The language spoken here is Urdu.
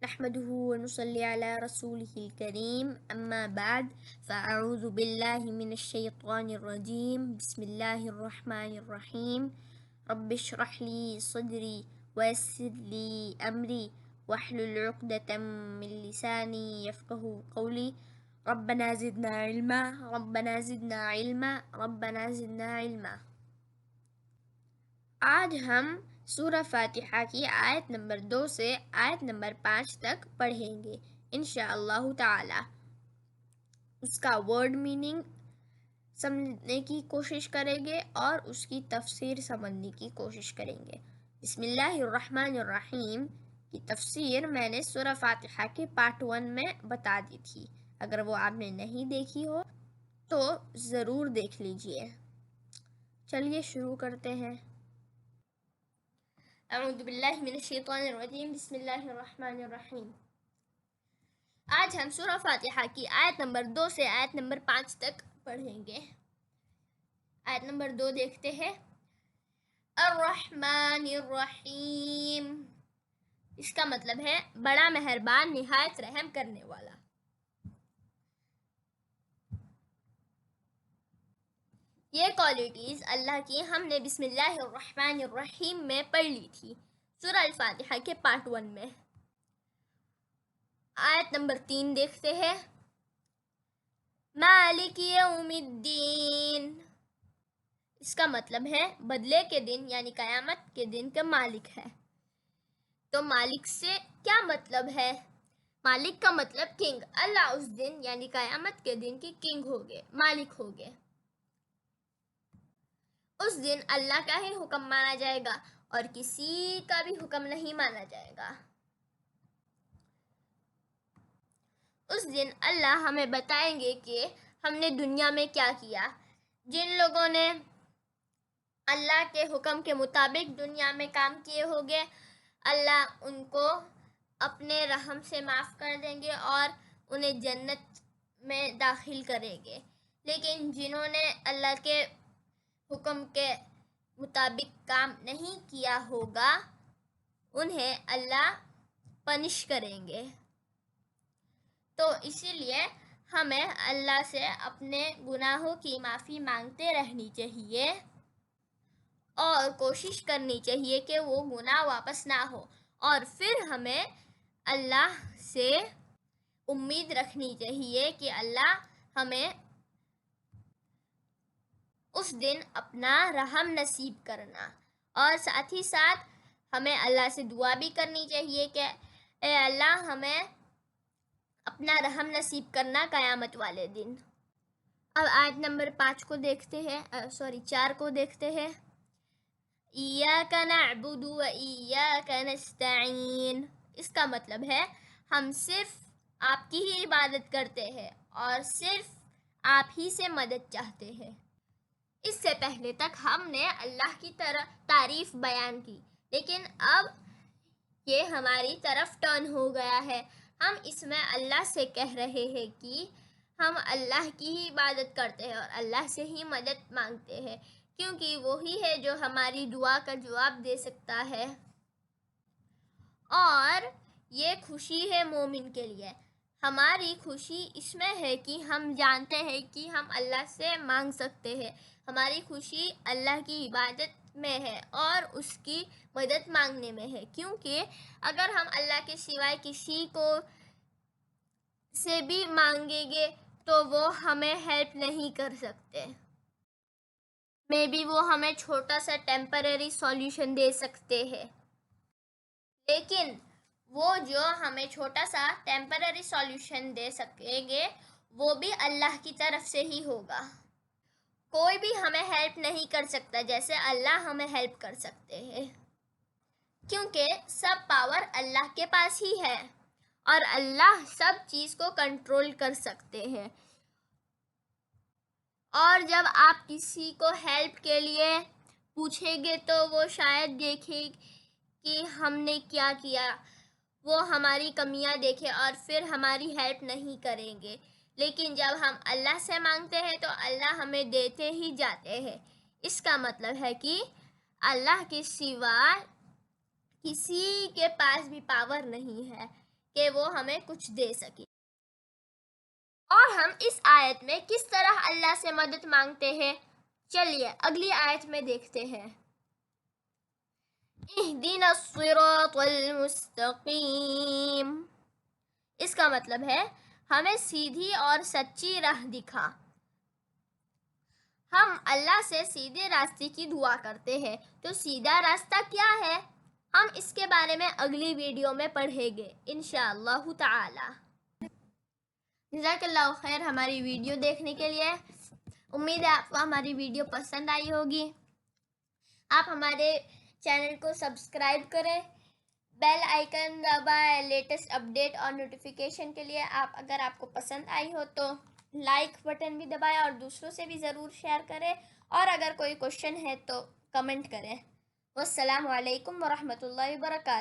نحمده ونصلي على رسوله الكريم أما بعد فأعوذ بالله من الشيطان الرجيم بسم الله الرحمن الرحيم رب اشرح لي صدري ويسر لي أمري واحلل عقدة من لساني يفقه قولي ربنا زدنا علما ربنا زدنا علما ربنا زدنا علما۔ آج ہم سورہ فاتحہ کی آیت نمبر 2 سے آیت نمبر 5 تک پڑھیں گے انشاءاللہ تعالی۔ اس کا ورڈ میننگ سمجھنے کی کوشش کریں گے اور اس کی تفسیر سمجھنے کی کوشش کریں گے۔ بسم اللہ الرحمن الرحیم کی تفسیر میں نے سورہ فاتحہ کے پارٹ 1 میں بتا دی تھی، اگر وہ آپ نے نہیں دیکھی ہو تو ضرور دیکھ لیجئے۔ چلیے شروع کرتے ہیں۔ اعوذ باللہ من الشیطان الرجیم بسم اللہ الرحمن الرحیم۔ آج ہم سورہ فاتحہ کی آیت نمبر 2 سے آیت نمبر 5 تک پڑھیں گے۔ آیت نمبر 2 دیکھتے ہیں۔ الرحمن الرحیم، اس کا مطلب ہے بڑا مہربان نہایت رحم کرنے والا۔ یہ کوالٹیز اللہ کی ہم نے بسم اللہ الرحمن الرحیم میں پڑھ لی تھی سورہ الفاتحہ کے پارٹ 1 میں۔ آیت نمبر 3 دیکھتے ہیں۔ مالک یوم الدین، اس کا مطلب ہے بدلے کے دن یعنی قیامت کے دن کا مالک ہے۔ تو مالک سے کیا مطلب ہے؟ مالک کا مطلب کنگ، اللہ اس دن یعنی قیامت کے دن کی کنگ ہوگے، مالک ہوگے۔ اس دن اللہ کا ہی حکم مانا جائے گا اور کسی کا بھی حکم نہیں مانا جائے گا۔ اس دن اللہ ہمیں بتائیں گے کہ ہم نے دنیا میں کیا کیا۔ جن لوگوں نے اللہ کے حکم کے مطابق دنیا میں کام کیے ہوگے، اللہ ان کو اپنے رحم سے معاف کر دیں گے اور انہیں جنت میں داخل کریں گے۔ لیکن جنہوں نے اللہ کے حکم کے مطابق کام نہیں کیا ہوگا، انہیں اللہ پنش کریں گے۔ تو اسی لیے ہمیں اللہ سے اپنے گناہوں کی معافی مانگتے رہنی چاہیے اور کوشش کرنی چاہیے کہ وہ گناہ واپس نہ ہو، اور پھر ہمیں اللہ سے امید رکھنی چاہیے کہ اللہ ہمیں اس دن اپنا رحم نصیب کرنا، اور ساتھ ہی ساتھ ہمیں اللہ سے دعا بھی کرنی چاہیے کہ اے اللہ ہمیں اپنا رحم نصیب کرنا قیامت والے دن۔ اب آیت نمبر 5 کو دیکھتے ہیں، 4 کو دیکھتے ہیں۔ ایاک نعبد و ایاک نستعین، اس کا مطلب ہے ہم صرف آپ کی ہی عبادت کرتے ہیں اور صرف آپ ہی سے مدد چاہتے ہیں۔ اس سے پہلے تک ہم نے اللہ کی تعریف بیان کی، لیکن اب یہ ہماری طرف ٹرن ہو گیا ہے۔ ہم اس میں اللہ سے کہہ رہے ہیں کہ ہم اللہ کی ہی عبادت کرتے ہیں اور اللہ سے ہی مدد مانگتے ہیں، کیونکہ وہی ہے جو ہماری دعا کا جواب دے سکتا ہے۔ اور یہ خوشی ہے مومن کے لیے۔ ہماری خوشی اس میں ہے کہ ہم جانتے ہیں کہ ہم اللہ سے مانگ سکتے ہیں۔ ہماری خوشی اللہ کی عبادت میں ہے اور اس کی مدد مانگنے میں ہے، کیونکہ اگر ہم اللہ کے سوائے کسی کو سے بھی مانگیں گے تو وہ ہمیں ہیلپ نہیں کر سکتے۔ مے بی وہ ہمیں چھوٹا سا ٹیمپرری سولوشن دے سکتے ہیں، لیکن وہ جو ہمیں چھوٹا سا ٹیمپرری سولوشن دے سکیں گے وہ بھی اللہ کی طرف سے ہی ہوگا۔ کوئی بھی ہمیں ہیلپ نہیں کر سکتا جیسے اللہ ہمیں ہیلپ کر سکتے ہیں، کیونکہ سب پاور اللہ کے پاس ہی ہے اور اللہ سب چیز کو کنٹرول کر سکتے ہیں۔ اور جب آپ کسی کو ہیلپ کے لیے پوچھیں گے تو وہ شاید دیکھے کہ ہم نے کیا کیا، وہ ہماری کمیاں دیکھے اور پھر ہماری ہیلپ نہیں کریں گے۔ لیکن جب ہم اللہ سے مانگتے ہیں تو اللہ ہمیں دیتے ہی جاتے ہیں۔ اس کا مطلب ہے کہ اللہ کے سوا کسی کے پاس بھی پاور نہیں ہے کہ وہ ہمیں کچھ دے سکے۔ اور ہم اس آیت میں کس طرح اللہ سے مدد مانگتے ہیں، چلیے اگلی آیت میں دیکھتے ہیں۔ اہدنا الصراط المستقیم، اس کا مطلب ہے ہمیں سیدھی اور سچی راہ دکھا۔ ہم اللہ سے سیدھے راستے کی دعا کرتے ہیں، تو سیدھا راستہ کیا ہے، ہم اس کے بارے میں اگلی ویڈیو میں پڑھیں گے انشاءاللہ تعالی۔ جزاک اللہ خیر ہماری ویڈیو دیکھنے کے لیے۔ امید ہے آپ کو ہماری ویڈیو پسند آئی ہوگی۔ آپ ہمارے چینل کو سبسکرائب کریں، بیل آئیکن دبائیں لیٹسٹ اپڈیٹ اور نوٹیفیکیشن کے لیے۔ اگر آپ کو پسند آئی ہو تو لائک بٹن بھی دبائیں اور دوسروں سے بھی ضرور شیئر کریں، اور اگر کوئی کوشچن ہے تو کمنٹ کریں۔ والسلام علیکم ورحمۃ اللہ وبرکاتہ۔